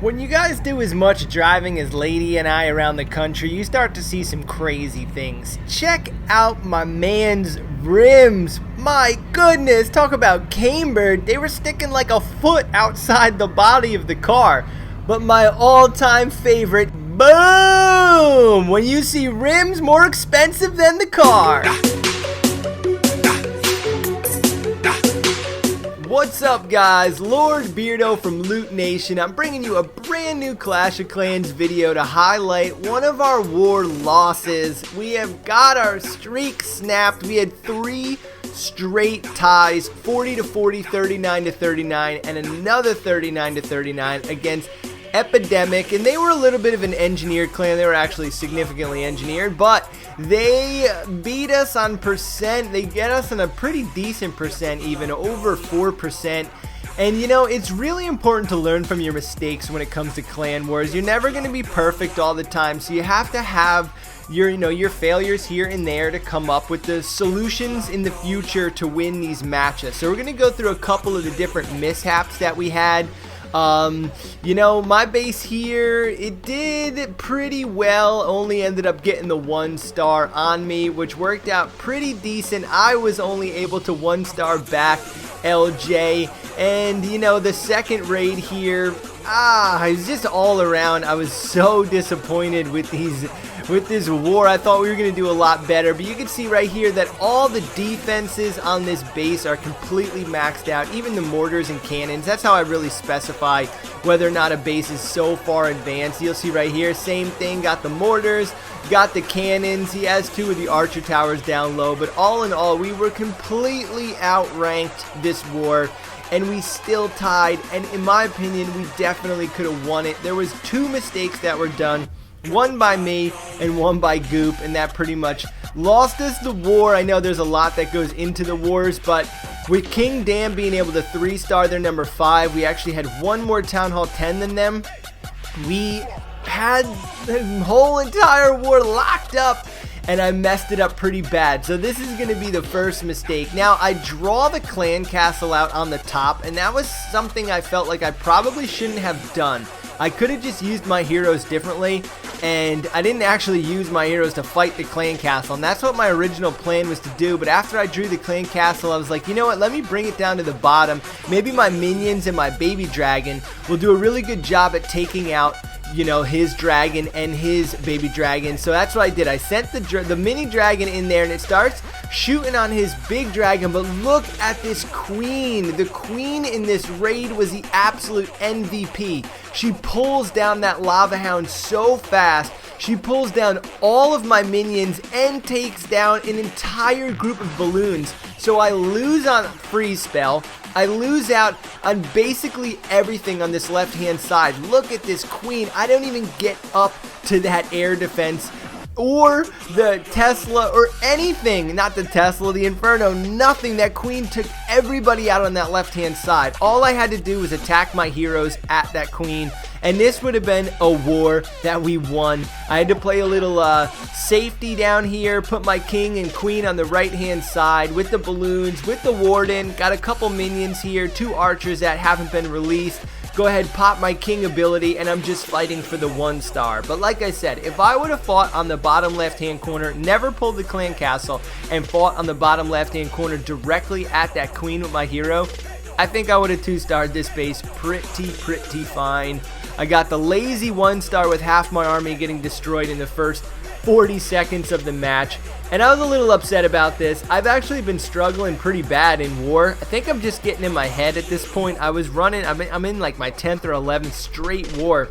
When you guys do as much driving as Lady and I around the country, you start to see some crazy things. Check out my man's rims. My goodness, talk about cambered. They were sticking like a foot outside the body of the car. But my all-time favorite, boom! When you see rims more expensive than the car. What's up, guys? Lord Beardo from Loot Nation. I'm bringing you a brand new Clash of Clans video to highlight one of our war losses. We have got our streak snapped. We had 3 straight ties, 40 to 40, 39 to 39, and another 39 to 39 against Epidemic, and they were a little bit of an engineered clan. They were actually significantly engineered, but they beat us on percent. They get us in a pretty decent percent, even over 4%. And you know, it's really important to learn from your mistakes when it comes to clan wars. You're never going to be perfect all the time, so you have to have your failures here and there to come up with the solutions in the future to win these matches. So we're going to go through a couple of the different mishaps that we had. You know, my base here, it did pretty well, only ended up getting the 1-star on me, which worked out pretty decent. I was only able to 1-star back LJ, and you know, the second raid here, I was just all around, I was so disappointed with this war. I thought we were going to do a lot better, but you can see right here that all the defenses on this base are completely maxed out, even the mortars and cannons. That's how I really specify whether or not a base is so far advanced. You'll see right here, same thing, got the mortars, got the cannons. He has 2 of the archer towers down low, but all in all, we were completely outranked this war, and we still tied, and in my opinion, we definitely could have won it. There was 2 mistakes that were done, one by me and one by Goop, and that pretty much lost us the war. I know there's a lot that goes into the wars, but with King Dan being able to 3-star their number 5, we actually had one more Town Hall 10 than them. We had the whole entire war locked up, and I messed it up pretty bad. So this is going to be the first mistake. Now, I draw the clan castle out on the top, and that was something I felt like I probably shouldn't have done. I could have just used my heroes differently, and I didn't actually use my heroes to fight the clan castle, and that's what my original plan was to do. But after I drew the clan castle, I was like, you know what, let me bring it down to the bottom. Maybe my minions and my baby dragon will do a really good job at taking out, you know, his dragon and his baby dragon. So that's what I did. I sent the mini dragon in there, and it starts shooting on his big dragon. But look at this queen. The queen in this raid was the absolute MVP. She pulls down that lava hound so fast. She pulls down all of my minions and takes down an entire group of balloons. So I lose on freeze spell. I lose out on basically everything on this left-hand side. Look at this queen. I don't even get up to that air defense or the Tesla or anything. Not the Tesla, the Inferno, nothing. That queen took everybody out on that left-hand side. All I had to do was attack my heroes at that queen, and this would have been a war that we won. I had to play a little safety down here, put my king and queen on the right-hand side with the balloons, with the warden, got a couple minions here, 2 archers that haven't been released. Go ahead, pop my king ability, and I'm just fighting for the 1-star. But like I said, if I would have fought on the bottom left-hand corner, never pulled the clan castle, and fought on the bottom left-hand corner directly at that queen with my hero, I think I would have 2-starred this base pretty fine. I got the lazy 1-star with half my army getting destroyed in the first 40 seconds of the match, and I was a little upset about this. I've actually been struggling pretty bad in war. I think I'm just getting in my head at this point. I'm in like my 10th or 11th straight war.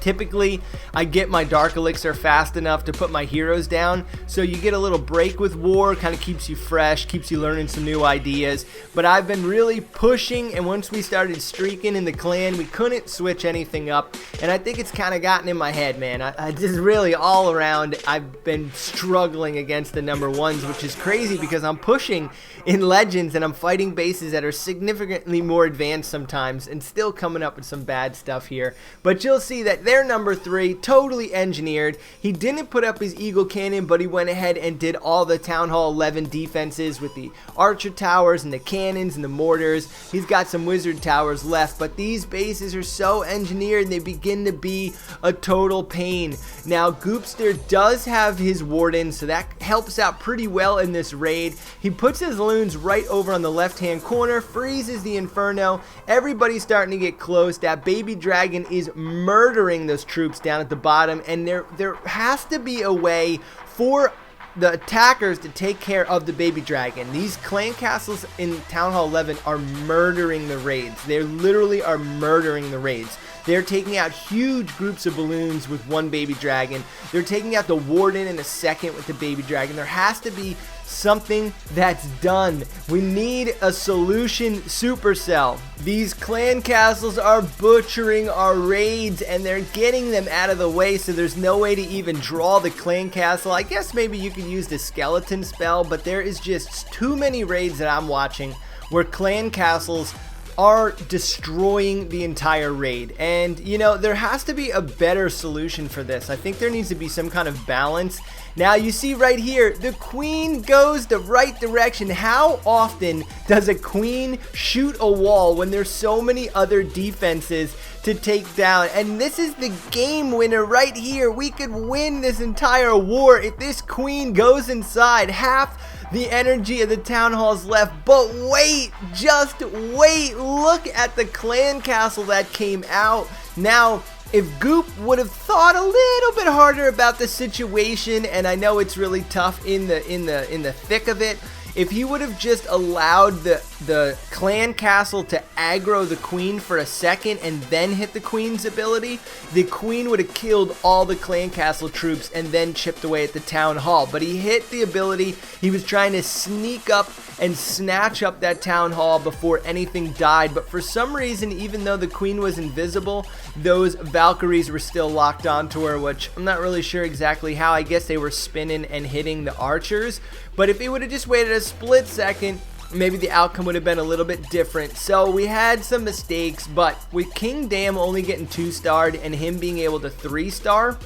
Typically, I get my Dark Elixir fast enough to put my heroes down, so you get a little break with war, kind of keeps you fresh, keeps you learning some new ideas. But I've been really pushing, and once we started streaking in the clan, we couldn't switch anything up, and I think it's kind of gotten in my head, man. I just really, all around, I've been struggling against the number 1s, which is crazy because I'm pushing in Legends, and I'm fighting bases that are significantly more advanced sometimes, and still coming up with some bad stuff here. But you'll see that they're number 3, totally engineered. He didn't put up his Eagle Cannon, but he went ahead and did all the Town Hall 11 defenses with the Archer Towers and the cannons and the mortars. He's got some Wizard Towers left, but these bases are so engineered and they begin to be a total pain. Now, Goopster does have his Warden, so that helps out pretty well in this raid. He puts his loons right over on the left-hand corner, freezes the Inferno. Everybody's starting to get close. That baby dragon is murdering those troops down at the bottom, and there has to be a way for the attackers to take care of the baby dragon. These clan castles in Town Hall 11 are murdering the raids. They literally are murdering the raids. They're taking out huge groups of balloons with one baby dragon. They're taking out the Warden in a second with the baby dragon. There has to be something that's done. We need a solution, Supercell. These clan castles are butchering our raids and they're getting them out of the way, so there's no way to even draw the clan castle. I guess maybe you could use the skeleton spell, but there is just too many raids that I'm watching where clan castles are destroying the entire raid. And you know, there has to be a better solution for this. I think there needs to be some kind of balance. Now you see right here, the queen goes the right direction. How often does a queen shoot a wall when there's so many other defenses to take down? And this is the game winner right here. We could win this entire war if this queen goes inside. Half the energy of the town halls left, but wait, just wait, look at the clan castle that came out. Now, if Goop would have thought a little bit harder about the situation, and I know it's really tough in the thick of it, if he would have just allowed the clan castle to aggro the queen for a second and then hit the queen's ability, the queen would have killed all the clan castle troops and then chipped away at the town hall. But he hit the ability. He was trying to sneak up and snatch up that town hall before anything died. But for some reason, even though the queen was invisible, those Valkyries were still locked onto her, which I'm not really sure exactly how. I guess they were spinning and hitting the archers. But if he would have just waited a split second, maybe the outcome would have been a little bit different. So we had some mistakes, but with King Dam only getting 2-starred and him being able to 3-star,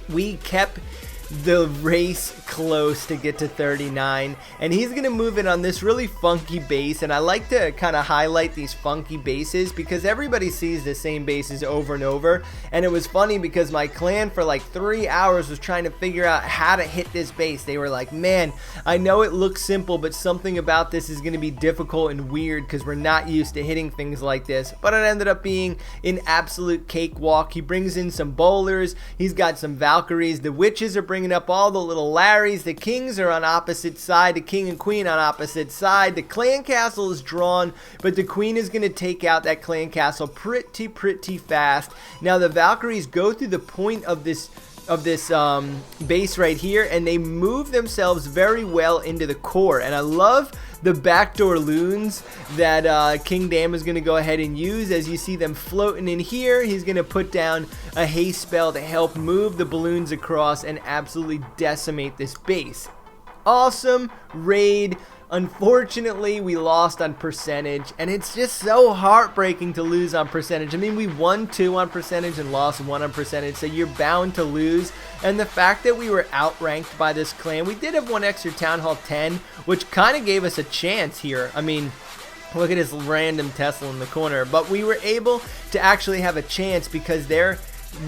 we kept the race close to get to 39, and he's gonna move in on this really funky base. And I like to kind of highlight these funky bases because everybody sees the same bases over and over. And it was funny because my clan for like 3 hours was trying to figure out how to hit this base. They were like, man, I know it looks simple, but something about this is gonna be difficult and weird because we're not used to hitting things like this. But it ended up being an absolute cakewalk. He brings in some bowlers, he's got some Valkyries, the witches are bringing up all the little Larrys, the kings are on opposite side, the king and queen on opposite side. The clan castle is drawn, but the queen is going to take out that clan castle pretty fast. Now the Valkyries go through the point of this base right here, and they move themselves very well into the core. And I love the backdoor loons that King Dam is going to go ahead and use. As you see them floating in here, he's going to put down a haste spell to help move the balloons across and absolutely decimate this base. Awesome raid. Unfortunately, we lost on percentage, and it's just so heartbreaking to lose on percentage. I mean, we won 2 on percentage and lost 1 on percentage, so you're bound to lose. And the fact that we were outranked by this clan, we did have 1 extra Town Hall 10, which kind of gave us a chance here. I mean, look at this random Tesla in the corner, but we were able to actually have a chance because they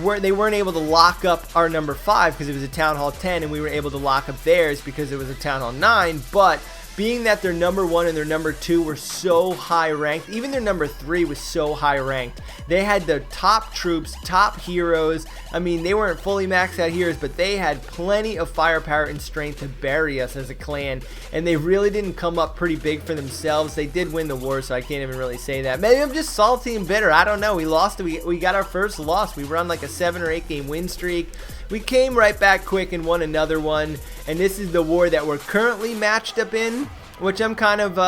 weren't able to lock up our number 5 because it was a Town Hall 10, and we were able to lock up theirs because it was a Town Hall 9, but being that their number 1 and their number 2 were so high ranked, even their number 3 was so high ranked. They had the top troops, top heroes. I mean, they weren't fully maxed out heroes, but they had plenty of firepower and strength to bury us as a clan. And they really didn't come up pretty big for themselves. They did win the war, so I can't even really say that. Maybe I'm just salty and bitter. I don't know. We lost. We got our first loss. We were on like a 7 or 8 game win streak. We came right back quick and won another one, and this is the war that we're currently matched up in, which I'm kind of,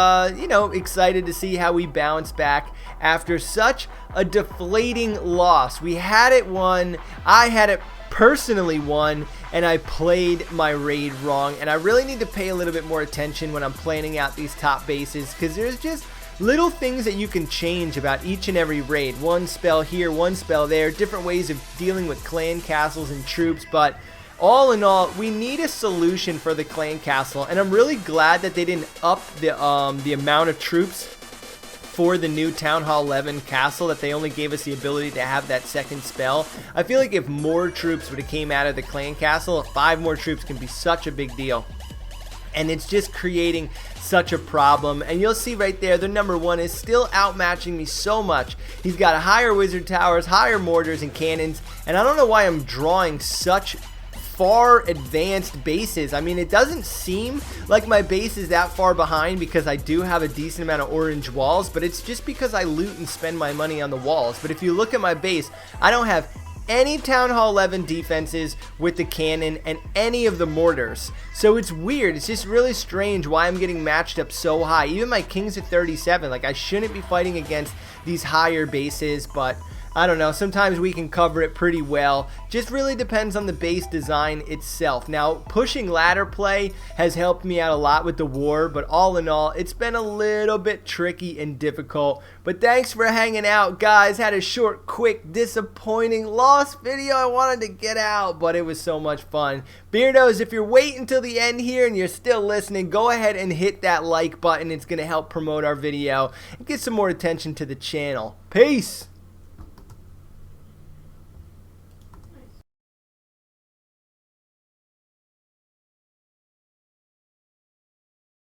excited to see how we bounce back after such a deflating loss. We had it won, I had it personally won, and I played my raid wrong, and I really need to pay a little bit more attention when I'm planning out these top bases, because there's just little things that you can change about each and every raid. One spell here, one spell there, different ways of dealing with clan castles and troops, but all in all, we need a solution for the clan castle, and I'm really glad that they didn't up the amount of troops for the new Town Hall 11 castle, that they only gave us the ability to have that second spell. I feel like if more troops would have came out of the clan castle, 5 more troops can be such a big deal. And it's just creating such a problem. And you'll see right there, the number 1 is still outmatching me so much. He's got higher wizard towers, higher mortars and cannons, and I don't know why I'm drawing such far advanced bases. I mean, it doesn't seem like my base is that far behind because I do have a decent amount of orange walls, but it's just because I loot and spend my money on the walls. But if you look at my base, I don't have any Town Hall 11 defenses with the cannon and any of the mortars. So it's weird. It's just really strange why I'm getting matched up so high. Even my king's at 37. Like, I shouldn't be fighting against these higher bases, but I don't know, sometimes we can cover it pretty well. Just really depends on the base design itself. Now, pushing ladder play has helped me out a lot with the war, but all in all, it's been a little bit tricky and difficult. But thanks for hanging out, guys. Had a short, quick, disappointing, lost video I wanted to get out, but it was so much fun. Beardos, if you're waiting till the end here and you're still listening, go ahead and hit that like button. It's going to help promote our video and get some more attention to the channel. Peace!